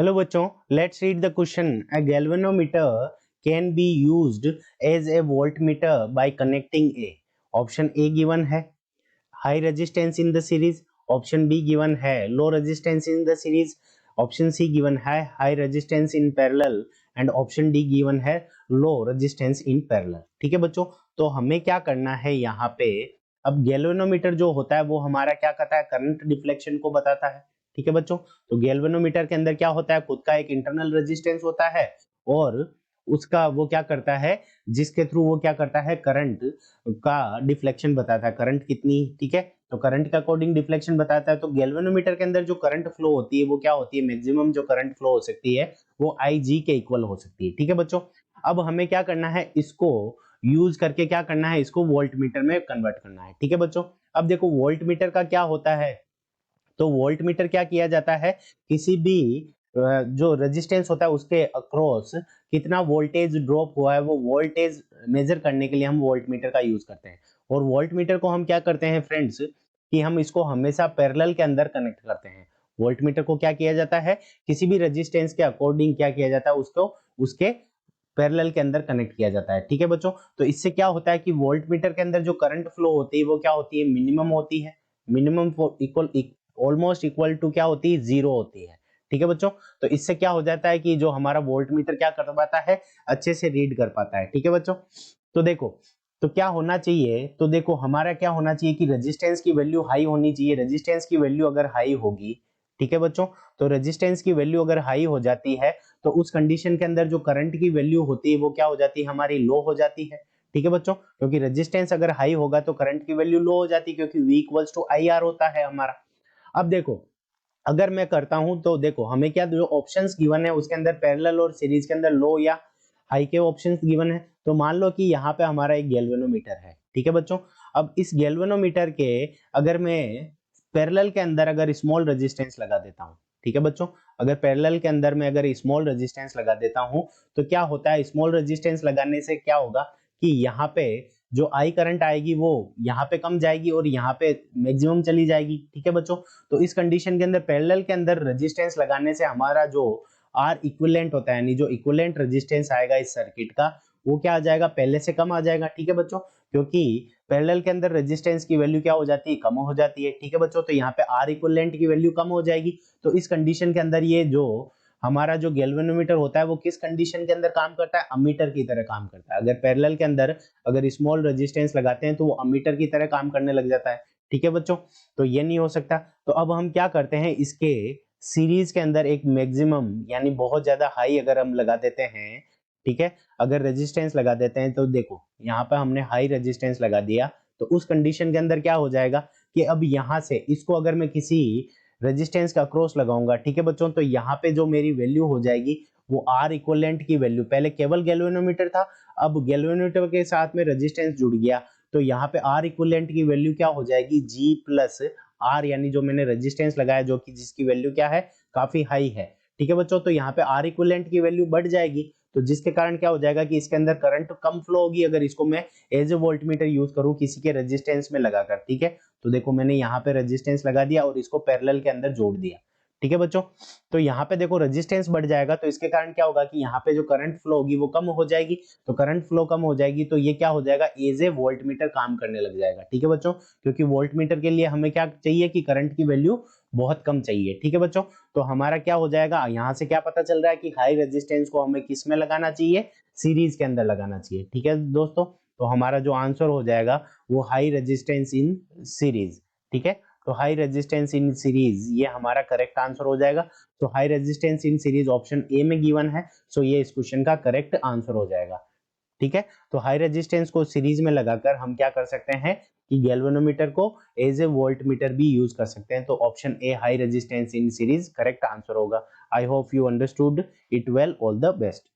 Hello बच्चों, let's read the question. A galvanometer can be used as a voltmeter by connecting a. Option A given है high resistance in the series, option B given है low resistance in the series, option C given है high resistance in parallel and option D given है low resistance in parallel. ठीक है बच्चों, तो हमें क्या करना है यहाँ पे। अब गैल्वेनोमीटर जो होता है वो हमारा क्या करता है, करंट डिफ्लेक्शन को बताता है। ठीक है बच्चों, तो गैल्वेनोमीटर के अंदर क्या होता है, खुद का एक इंटरनल रेजिस्टेंस होता है और उसका वो क्या करता है, जिसके थ्रू वो क्या करता है, करंट का डिफ्लेक्शन बताता है, करंट कितनी। ठीक है, तो करंट के अकॉर्डिंग डिफ्लेक्शन बताता है। तो गैल्वेनोमीटर के अंदर जो करंट फ्लो होती है वो क्या होती है, मैक्सिमम जो करंट फ्लो हो सकती है वो IG के इक्वल हो सकती है। ठीक है बच्चों, अब हमें क्या करना है, इसको यूज करके क्या करना है, इसको वोल्ट मीटर में कन्वर्ट करना है। ठीक है बच्चों, अब देखो वोल्ट मीटर का क्या होता है, तो वोल्ट मीटर क्या किया जाता है, किसी भी जो रेजिस्टेंस होता है उसके अक्रॉस कितना वोल्टेज ड्रॉप हुआ है वो वोल्टेज मेजर करने के लिए हम वोल्ट मीटर का यूज करते हैं। और वोल्ट मीटर को हम क्या करते हैं फ्रेंड्स, कि हम इसको हमेशा पैरेलल के अंदर कनेक्ट करते हैं। वोल्ट मीटर को क्या किया जाता है, किसी भी रेजिस्टेंस के अकॉर्डिंग क्या किया जाता है, उसको उसके पैरेलल के अंदर कनेक्ट किया जाता है। ठीक है बच्चों, तो इससे क्या होता है कि वोल्ट मीटर के अंदर जो करंट फ्लो होती है वो क्या होती है, मिनिमम होती है। Minimum equal almost equal to क्या होती है, जीरो होती है। ठीक है बच्चों, तो इससे क्या हो जाता है कि जो हमारा वोल्ट मीटर क्या कर पाता है, अच्छे से रीड कर पाता है। ठीक है बच्चों, तो देखो, तो क्या होना चाहिए, तो देखो हमारा क्या होना चाहिए कि रेजिस्टेंस की वैल्यू हाई होनी चाहिए। रेजिस्टेंस की वैल्यू अगर हाई होगी, ठीक है बच्चों, तो रेजिस्टेंस की वैल्यू अगर हाई हो जाती है तो उस कंडीशन के अंदर जो करंट की वैल्यू होती है वो क्या हो जाती है, हमारी लो हो जाती है। ठीक है बच्चों, क्योंकि रेजिस्टेंस अगर हाई होगा तो करंट की वैल्यू लो हो जाती है, क्योंकि V इक्वल्स टू IR होता है हमारा। अब देखो, अगर मैं करता हूं तो देखो हमें क्या, जो ऑप्शंस गिवन है उसके अंदर पैरेलल और सीरीज के अंदर लो या हाई के ऑप्शंस गिवन है। तो मान लो कि यहाँ पे हमारा एक गैल्वेनोमीटर है। ठीक है बच्चों, अब इस गैल्वेनोमीटर के अगर मैं पैरेलल के अंदर अगर स्मॉल रेजिस्टेंस लगा देता हूँ, ठीक है बच्चों, अगर पैरेलल के अंदर मैं अगर स्मॉल रेजिस्टेंस लगा देता हूँ तो क्या होता है, स्मॉल रेजिस्टेंस लगाने से क्या होगा कि यहाँ पे जो आई करंट आएगी वो यहाँ पे कम जाएगी और यहाँ पे मैक्सिमम चली जाएगी। ठीक है बच्चों, तो इस कंडीशन के अंदर पैरेलल के अंदर रेजिस्टेंस लगाने से हमारा जो आर इक्विवेलेंट होता है, यानी जो इक्विवेलेंट रेजिस्टेंस आएगा इस सर्किट का वो क्या आ जाएगा, पहले से कम आ जाएगा। ठीक है बच्चों, क्योंकि पैरेलल के अंदर रेजिस्टेंस की वैल्यू क्या हो जाती है, कम हो जाती है। ठीक है बच्चों, तो यहाँ पे आर इक्विवेलेंट की वैल्यू कम हो जाएगी। तो इस कंडीशन के अंदर ये जो हमारा जो गैल्वेनोमीटर होता है वो किस कंडीशन के अंदर काम करता है, अमीटर की तरह काम करता है। अगर पैरेलल के अंदर अगर स्मॉल रेजिस्टेंस लगाते हैं तो वो अमीटर की तरह काम करने लग जाता है। ठीक है बच्चों, तो ये नहीं हो सकता। तो अब हम क्या करते हैं, इसके सीरीज के अंदर एक मैक्सिमम यानी बहुत ज्यादा हाई अगर हम लगा देते हैं, ठीक है, अगर रेजिस्टेंस लगा देते हैं तो देखो यहाँ पे हमने हाई रेजिस्टेंस लगा दिया, तो उस कंडीशन के अंदर क्या हो जाएगा कि अब यहाँ से इसको अगर मैं किसी रेजिस्टेंस का क्रॉस लगाऊंगा, ठीक है बच्चों, तो यहाँ पे जो मेरी वैल्यू हो जाएगी वो आर इक्विवेलेंट की वैल्यू, पहले केवल गैल्वेनोमीटर था, अब गैल्वेनोमीटर के साथ में रेजिस्टेंस जुड़ गया, तो यहाँ पे आर इक्विवेलेंट की वैल्यू क्या हो जाएगी, G प्लस आर, यानी जो मैंने रेजिस्टेंस लगाया जो कि जिसकी वैल्यू क्या है, काफी हाई है। ठीक है बच्चों, तो यहाँ पे आर इक्विवेलेंट की वैल्यू बढ़ जाएगी, तो जिसके कारण क्या हो जाएगा कि इसके अंदर करंट कम फ्लो होगी अगर इसको मैं एज ए वोल्टमीटर यूज करूं किसी के रेजिस्टेंस में लगाकर। ठीक है, तो देखो मैंने यहाँ पे रेजिस्टेंस लगा दिया और इसको पैरेलल के अंदर जोड़ दिया। ठीक है बच्चों, तो यहाँ पे देखो रेजिस्टेंस बढ़ जाएगा, तो इसके कारण क्या होगा कि यहाँ पे जो करंट फ्लो होगी वो कम हो जाएगी। तो करंट फ्लो कम हो जाएगी तो ये क्या हो जाएगा, एज ए वोल्टमीटर काम करने लग जाएगा। ठीक है बच्चों, क्योंकि वोल्टमीटर के लिए हमें क्या चाहिए कि करंट की वैल्यू बहुत कम चाहिए। ठीक है बच्चों, तो हमारा क्या हो जाएगा, यहाँ से क्या पता चल रहा है कि हाई रेजिस्टेंस को हमें किस में लगाना चाहिए, सीरीज के अंदर लगाना चाहिए। ठीक है दोस्तों, तो हमारा जो आंसर हो जाएगा वो हाई रेजिस्टेंस इन सीरीज। ठीक है, तो हाई रेजिस्टेंस इन सीरीज ये हमारा करेक्ट आंसर हो जाएगा। तो high resistance in series option A में गिवन है, सो ये इस क्वेश्चन का करेक्ट आंसर हो जाएगा। ठीक है, तो हाई रेजिस्टेंस को सीरीज में लगाकर हम क्या कर सकते हैं कि गैल्वेनोमीटर को एज ए वोल्टमीटर भी यूज कर सकते हैं। तो option A high resistance in series correct answer होगा। I hope you understood it well. All the best.